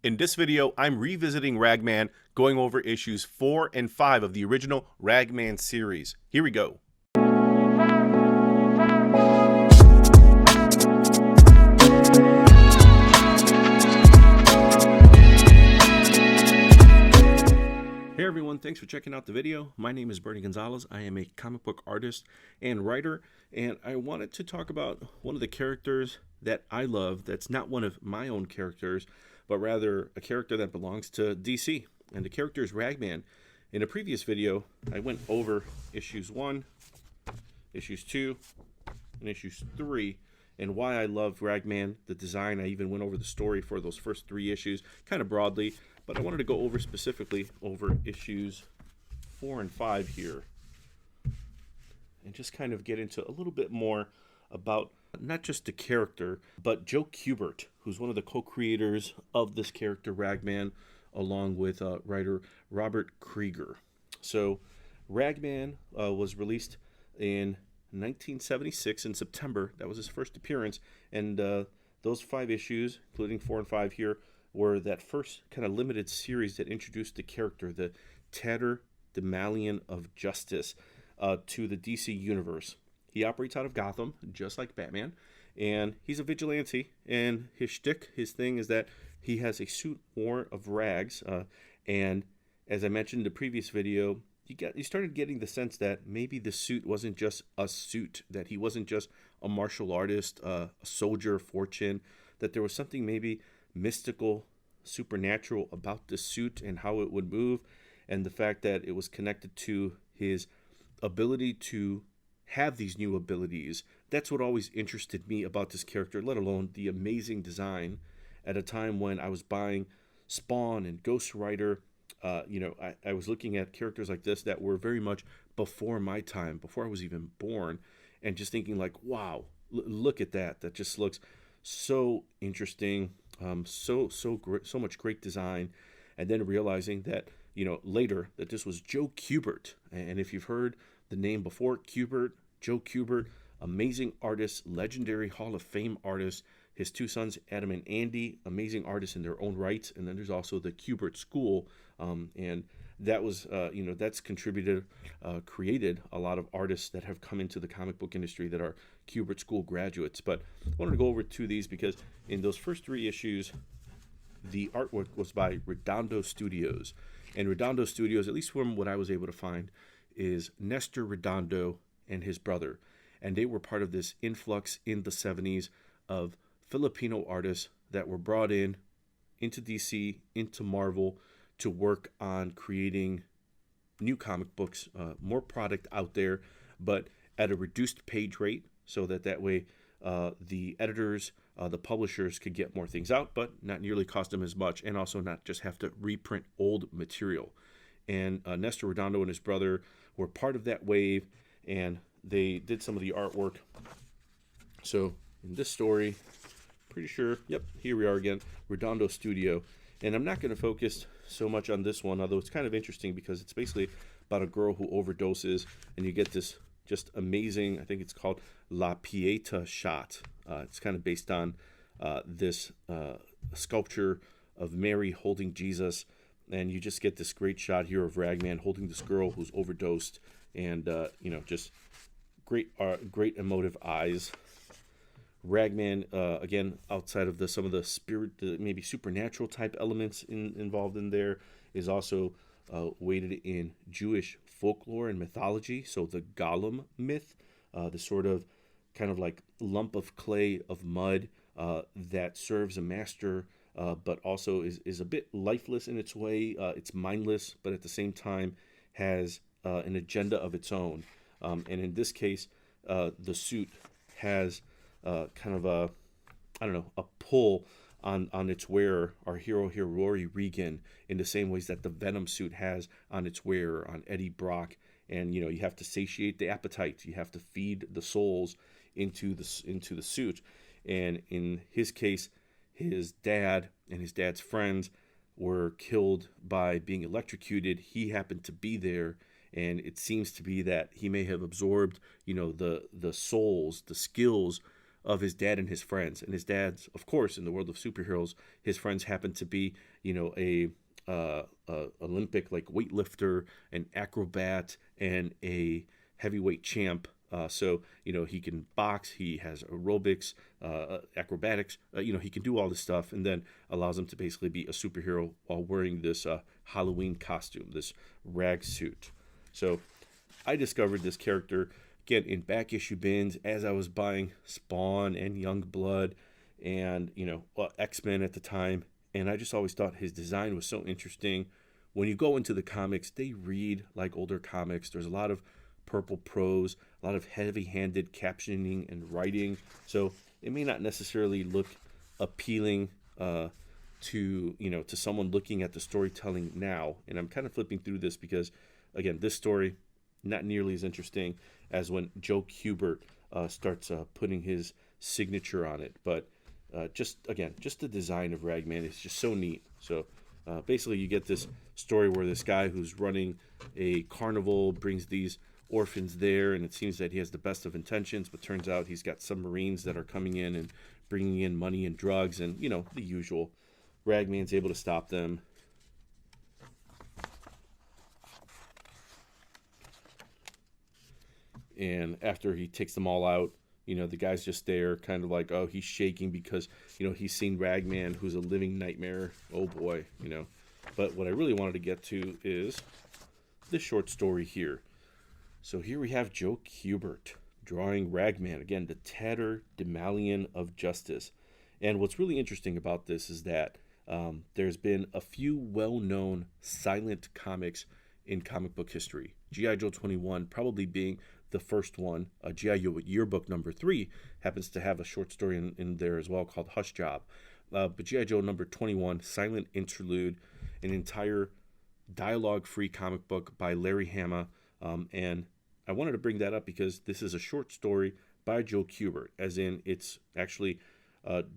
In this video, I'm revisiting Ragman, going over issues 4 and 5 of the original Ragman series. Here we go. Hey everyone, thanks for checking out the video. My name is Bernie Gonzalez. I am a comic book artist and writer, and I wanted to talk about one of the characters that I love that's not one of my own characters, but rather a character that belongs to DC, and the character is Ragman. In a previous video, I went over issues 1, issues 2, and issues 3, and why I love Ragman, the design. I even went over the story for those first 3 issues, kind of broadly, but I wanted to go over specifically over issues 4 and 5 here, and just kind of get into a little bit more about not just the character, but Joe Kubert, who's one of the co-creators of this character, Ragman, along with writer Robert Krieger. So Ragman was released in 1976 in September. That was his first appearance, and those 5 issues, including 4 and 5 here, were that first kind of limited series that introduced the character, the tatterdemalion of justice, to the DC universe. He operates out of Gotham, just like Batman, and he's a vigilante, and his shtick, his thing, is that he has a suit worn of rags, and as I mentioned in the previous video, you started getting the sense that maybe the suit wasn't just a suit, that he wasn't just a martial artist, a soldier of fortune, that there was something maybe mystical, supernatural about the suit and how it would move, and the fact that it was connected to his ability to have these new abilities. That's what always interested me about this character, let alone the amazing design at a time when I was buying Spawn and Ghost Rider. I was looking at characters like this that were very much before my time, before I was even born, and just thinking like, wow, look at that. That just looks so interesting, so much great design. And then realizing that, later that this was Joe Kubert. And if you've heard the name before, Joe Kubert, amazing artist, legendary Hall of Fame artist. His 2 sons, Adam and Andy, amazing artists in their own rights. And then there's also the Kubert School, and that was, that's created a lot of artists that have come into the comic book industry that are Kubert School graduates. But I wanted to go over 2 of these because in those first 3 issues, the artwork was by Redondo Studios. And Redondo Studios, at least from what I was able to find, is Nestor Redondo and his brother. And they were part of this influx in the 70s of Filipino artists that were brought into DC, into Marvel, to work on creating new comic books, more product out there, but at a reduced page rate, so that way the editors, the publishers could get more things out, but not nearly cost them as much, and also not just have to reprint old material. And Nestor Redondo and his brother were part of that wave, and they did some of the artwork. So in this story, pretty sure, yep, here we are again, Redondo Studio. And I'm not going to focus so much on this one, although it's kind of interesting because it's basically about a girl who overdoses, and you get this just amazing, I think it's called La Pieta shot. It's kind of based on this sculpture of Mary holding Jesus, and you just get this great shot here of Ragman holding this girl who's overdosed, and just great emotive eyes. Ragman, again, outside of some of the spirit, maybe supernatural type elements involved in there, is also weighted in Jewish folklore and mythology. So the Golem myth, the sort of kind of like lump of clay, of mud, that serves a master, but also is a bit lifeless in its way. It's mindless, but at the same time has an agenda of its own. And in this case, the suit has kind of a pull on its wearer, our hero here, Rory Regan, in the same ways that the Venom suit has on its wearer, on Eddie Brock. And you have to satiate the appetite, you have to feed the souls into the suit. And in his case, his dad and his dad's friends were killed by being electrocuted. He happened to be there, and it seems to be that he may have absorbed, the souls, the skills of his dad and his friends. And his dad's, of course, in the world of superheroes, his friends happen to be, a Olympic like weightlifter, an acrobat, and a heavyweight champ. So he can box, he has aerobics, acrobatics. He can do all this stuff, and then allows him to basically be a superhero while wearing this Halloween costume, this rag suit. So I discovered this character again in back issue bins as I was buying Spawn and Youngblood and X-Men at the time, and I just always thought his design was so interesting. When you go into the comics, they read like older comics. There's a lot of purple prose, a lot of heavy-handed captioning and writing, so it may not necessarily look appealing to someone looking at the storytelling now. And I'm kind of flipping through this because, again, this story not nearly as interesting as when Joe Kubert starts putting his signature on it. But just the design of Ragman is just so neat. So basically you get this story where this guy who's running a carnival brings these orphans there, and it seems that he has the best of intentions, but turns out he's got submarines that are coming in and bringing in money and drugs, and the usual. Ragman's able to stop them. And after he takes them all out, the guy's just there kind of like, oh, he's shaking because he's seen Ragman, who's a living nightmare. Oh boy. But what I really wanted to get to is this short story here. So here we have Joe Kubert drawing Ragman, again, the tatterdemalion of justice. And what's really interesting about this is that there's been a few well-known silent comics in comic book history. G.I. Joe 21 probably being the first one. G.I. Joe Yearbook number 3 happens to have a short story in there as well called Hush Job. But G.I. Joe number 21, silent interlude, an entire dialogue-free comic book by Larry Hama. And I wanted to bring that up because this is a short story by Joe Kubert, as in it's actually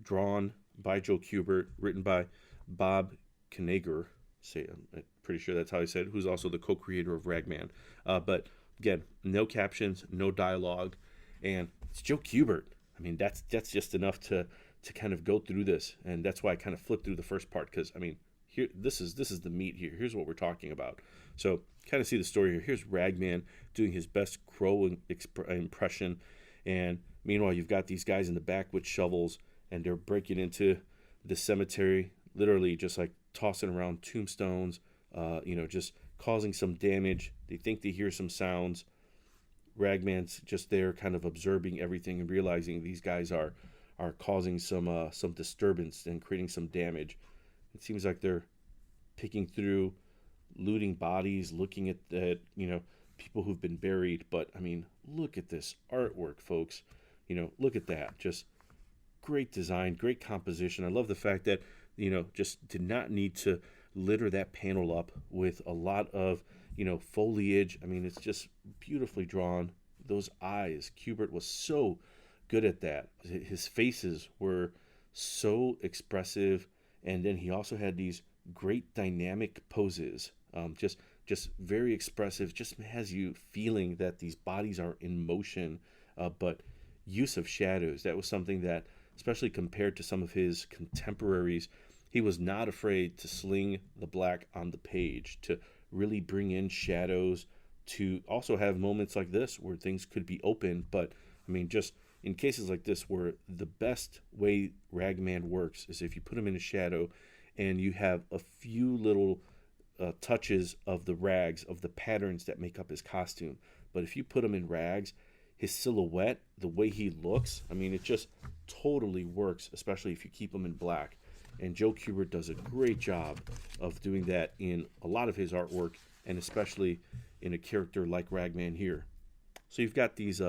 drawn by Joe Kubert, written by Bob Kanager. I'm pretty sure that's how he said it, who's also the co-creator of Ragman. But again, no captions, no dialogue, and it's Joe Kubert. I mean, that's just enough to kind of go through this, and that's why I kind of flipped through the first part, because I mean, here this is the meat here. Here's what we're talking about. So kind of see the story here. Here's Ragman doing his best crow impression, and meanwhile you've got these guys in the back with shovels, and they're breaking into the cemetery, literally just like tossing around tombstones, just causing some damage. They think they hear some sounds. Ragman's just there kind of observing everything and realizing these guys are causing some disturbance and creating some damage. It seems like they're picking through, looting bodies, looking at people who've been buried. But I mean, look at this artwork, folks. Look at that. Just great design, great composition. I love the fact that just did not need to litter that panel up with a lot of foliage. I mean, it's just beautifully drawn. Those eyes, Kubert was so good at that. His faces were so expressive, and then he also had these great dynamic poses. Just very expressive. Just has you feeling that these bodies are in motion. But use of shadows, that was something that, especially compared to some of his contemporaries, he was not afraid to sling the black on the page, to really bring in shadows, to also have moments like this where things could be open. But I mean, just in cases like this where the best way Ragman works is if you put him in a shadow and you have a few little touches of the rags, of the patterns that make up his costume. But if you put him in rags, his silhouette, the way he looks, I mean, it just totally works, especially if you keep him in black. And Joe Kubert does a great job of doing that in a lot of his artwork, and especially in a character like Ragman here. So you've got these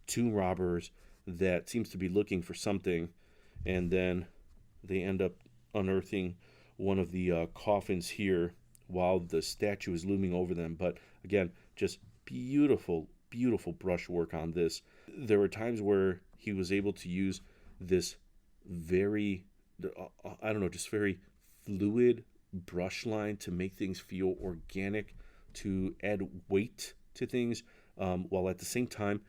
tomb robbers that seems to be looking for something, and then they end up unearthing one of the coffins here while the statue is looming over them. But again, just beautiful, beautiful brush work on this. There were times where he was able to use this very, just very fluid brush line to make things feel organic, to add weight to things, while at the same time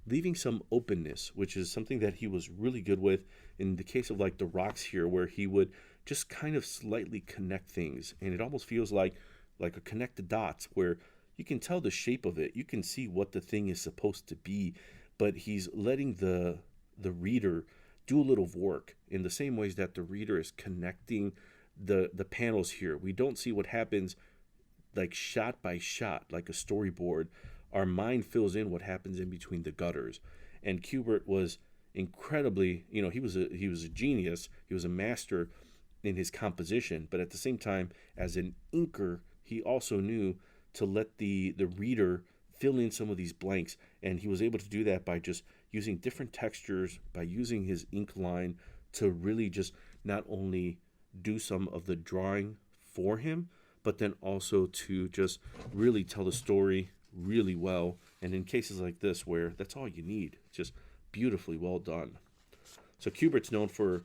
leaving some openness, which is something that he was really good with in the case of like the rocks here, where he would just kind of slightly connect things, and it almost feels like a connect the dots where you can tell the shape of it, you can see what the thing is supposed to be, but he's letting the reader do a little work in the same ways that the reader is connecting the panels here. We don't see what happens like shot by shot, like a storyboard. Our mind fills in what happens in between the gutters. And Kubert was incredibly, he was a genius. He was a master in his composition, but at the same time, as an inker, he also knew to let the reader fill in some of these blanks, and he was able to do that by just using different textures, by using his ink line to really just not only do some of the drawing for him, but then also to just really tell the story really well. And in cases like this where that's all you need, just beautifully well done. So Kubert's known for a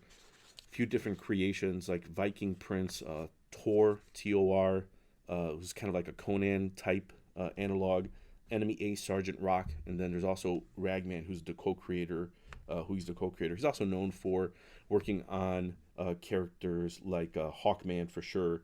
few different creations like Viking Prince, Tor, Tor, who's kind of like a Conan type analog, Enemy A, Sergeant Rock, and then there's also Ragman, who's the co-creator. He's also known for working on characters like Hawkman for sure.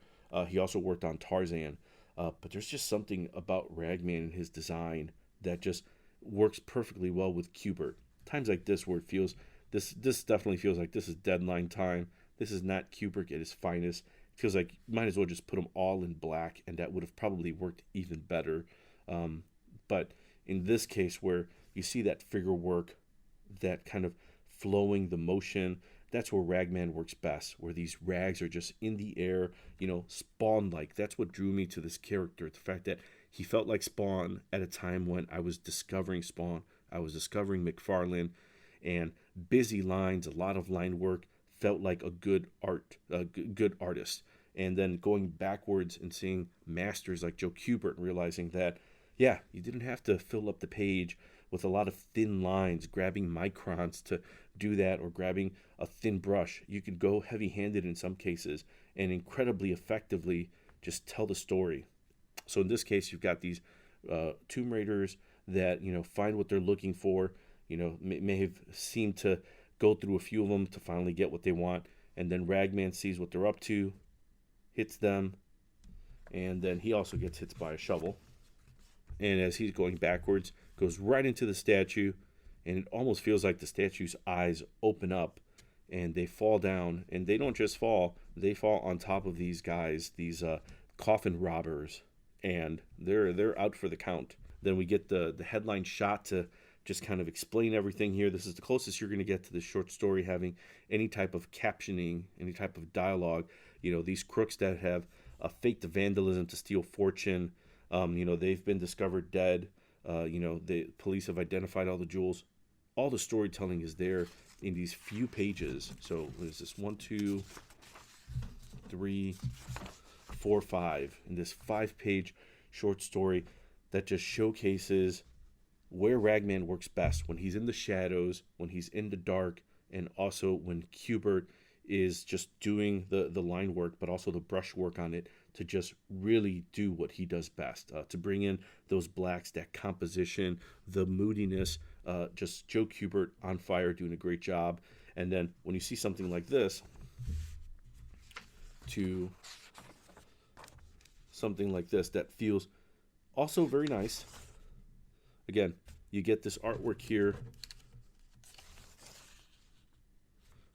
He also worked on Tarzan. But there's just something about Ragman and his design that just works perfectly well with Kubert. Times like this where it feels, this definitely feels like this is deadline time. This is not Kubert at his finest. It feels like you might as well just put them all in black, and that would have probably worked even better. But in this case where you see that figure work, that kind of flowing the motion, that's where Ragman works best, where these rags are just in the air, Spawn-like. That's what drew me to this character, the fact that he felt like Spawn at a time when I was discovering Spawn. I was discovering McFarlane, and busy lines, a lot of line work, felt like a good artist. And then going backwards and seeing masters like Joe Kubert and realizing that, yeah, you didn't have to fill up the page with a lot of thin lines, grabbing microns to do that, or grabbing a thin brush. You could go heavy-handed in some cases and incredibly effectively just tell the story. So in this case, you've got these Tomb Raiders that, find what they're looking for, may have seemed to go through a few of them to finally get what they want. And then Ragman sees what they're up to, hits them, and then he also gets hit by a shovel. And as he's going backwards, goes right into the statue, and it almost feels like the statue's eyes open up and they fall down. And they don't just fall, they fall on top of these guys, these coffin robbers, and they're out for the count. Then we get the headline shot to just kind of explain everything here. This is the closest you're going to get to the short story having any type of captioning, any type of dialogue. These crooks that have faked the vandalism to steal fortune, they've been discovered dead. The police have identified all the jewels. All the storytelling is there in these few pages. So what is this? 1, 2, 3, 4, 5. In this 5-page short story that just showcases where Ragman works best, when he's in the shadows, when he's in the dark, and also when Kubert is just doing the line work, but also the brush work on it to just really do what he does best, to bring in those blacks, that composition, the moodiness, just Joe Kubert on fire, doing a great job. And then when you see something like this, to something like this that feels also very nice. Again, you get this artwork here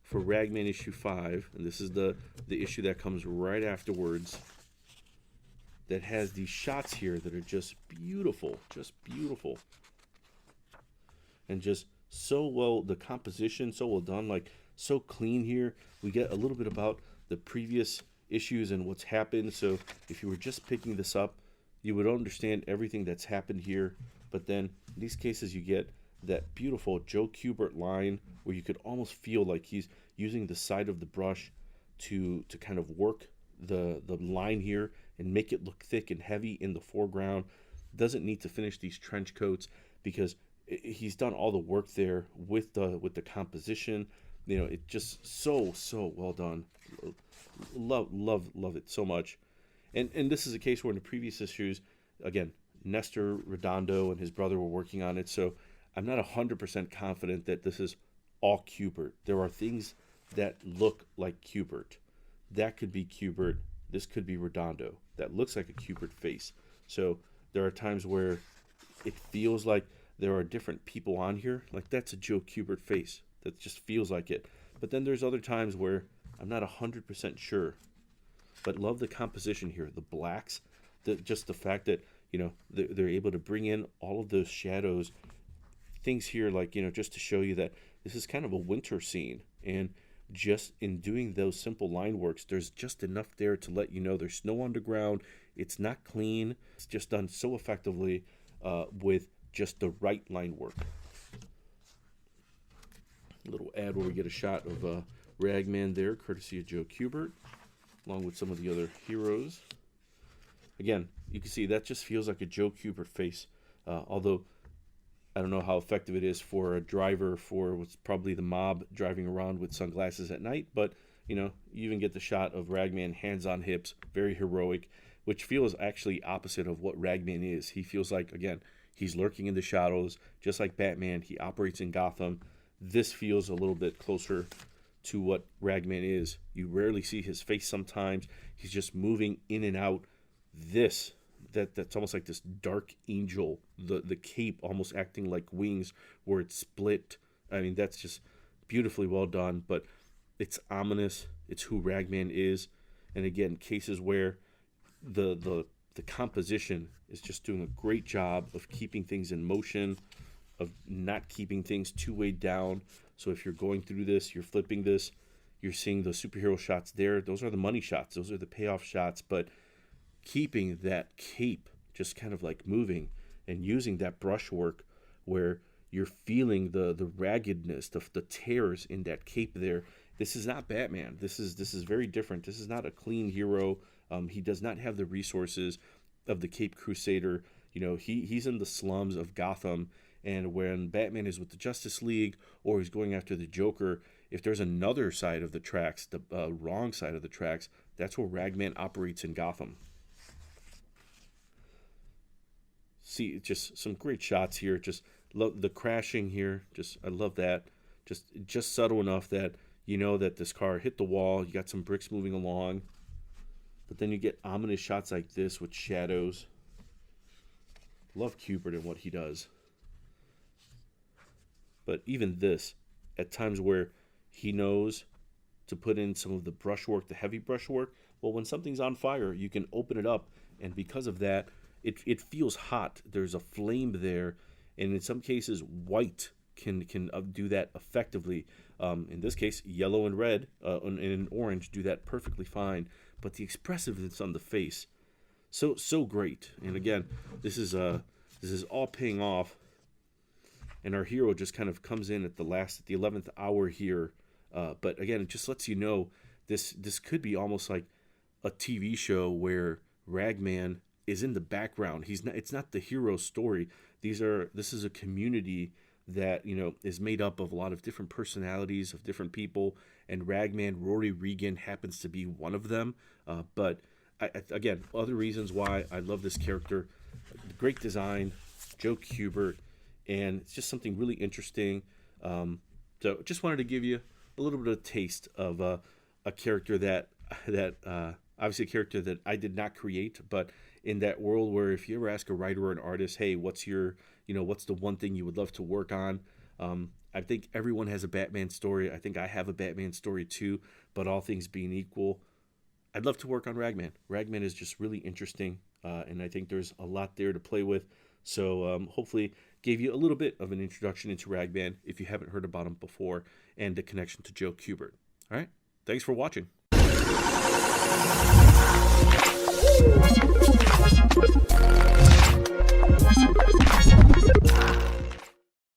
for Ragman issue 5, and this is the issue that comes right afterwards, that has these shots here that are just beautiful, and just so well, the composition so well done, like so clean here. We get a little bit about the previous issues and what's happened, so if you were just picking this up, you would understand everything that's happened here. But then in these cases, you get that beautiful Joe Kubert line where you could almost feel like he's using the side of the brush to kind of work the line here and make it look thick and heavy in the foreground. Doesn't need to finish these trench coats because he's done all the work there with the composition. It's just so well done. Love it so much. And this is a case where in the previous issues, again, Nestor Redondo and his brother were working on it, so I'm not 100% confident that this is all Kubert. There are things that look like Kubert. That could be Kubert. This could be Redondo. That looks like a Kubert face. So there are times where it feels like there are different people on here. Like that's a Joe Kubert face. That just feels like it. But then there's other times where I'm not 100% sure. But love the composition here. The blacks. Just the fact that, you know, they're able to bring in all of those shadows. Things here like, you know, just to show you that this is kind of a winter scene. And just in doing those simple line works, there's just enough there to let you know there's snow on the ground. It's not clean. It's just done so effectively with just the right line work. A little ad where we get a shot of Ragman there, courtesy of Joe Kubert, along with some of the other heroes. Again, you can see that just feels like a Joe Kubert face, although I don't know how effective it is for a driver for what's probably the mob driving around with sunglasses at night, but you know, you even get the shot of Ragman hands on hips, very heroic, which feels actually opposite of what Ragman is. He feels like, again, he's lurking in the shadows, just like Batman. He operates in Gotham. This feels a little bit closer to what Ragman is. You rarely see his face sometimes. He's just moving in and out. That's almost like this dark angel, the cape almost acting like wings where it's split. I mean, that's just beautifully well done, but it's ominous. It's who Ragman is. And again, cases where the composition is just doing a great job of keeping things in motion, of not keeping things too weighed down. So if you're going through this, you're flipping this, you're seeing the superhero shots there. Those are the money shots. Those are the payoff shots. But keeping that cape just kind of like moving and using that brushwork where you're feeling the raggedness, the tears in that cape there. This is not Batman. This is very different. This is not a clean hero. He does not have the resources of the Cape Crusader. You know, he's in the slums of Gotham, and when Batman is with the Justice League or he's going after the Joker, if there's another side of the tracks, the wrong side of the tracks, that's where Ragman operates in Gotham. See, just some great shots here. Just love the crashing here. I love that. Just subtle enough that you know that this car hit the wall. You got some bricks moving along. But then you get ominous shots like this with shadows. Love Kubert and what he does. But even this, at times where he knows to put in some of the brushwork, the heavy brushwork, well, when something's on fire, you can open it up. And because of that, it feels hot. There's a flame there. And in some cases, white can do that effectively. In this case, yellow and red and orange do that perfectly fine. But the expressiveness on the face, so great. And again, this is all paying off. And our hero just kind of comes in at the 11th hour here. But again, it just lets you know this could be almost like a TV show where Ragman is in the background. It's not the hero story. This is a community that, you know, is made up of a lot of different personalities of different people, and Ragman, Rory Regan, happens to be one of them. But again, other reasons why I love this character: great design, Joe Kubert, and it's just something really interesting. So just wanted to give you a little bit of a taste of a character that obviously a character that I did not create, but in that world where if you ever ask a writer or an artist, hey, what's the one thing you would love to work on? I think everyone has a Batman story. I think I have a Batman story too, but all things being equal, I'd love to work on Ragman. Ragman is just really interesting, and I think there's a lot there to play with. So hopefully gave you a little bit of an introduction into Ragman if you haven't heard about him before, and the connection to Joe Kubert. All right, thanks for watching.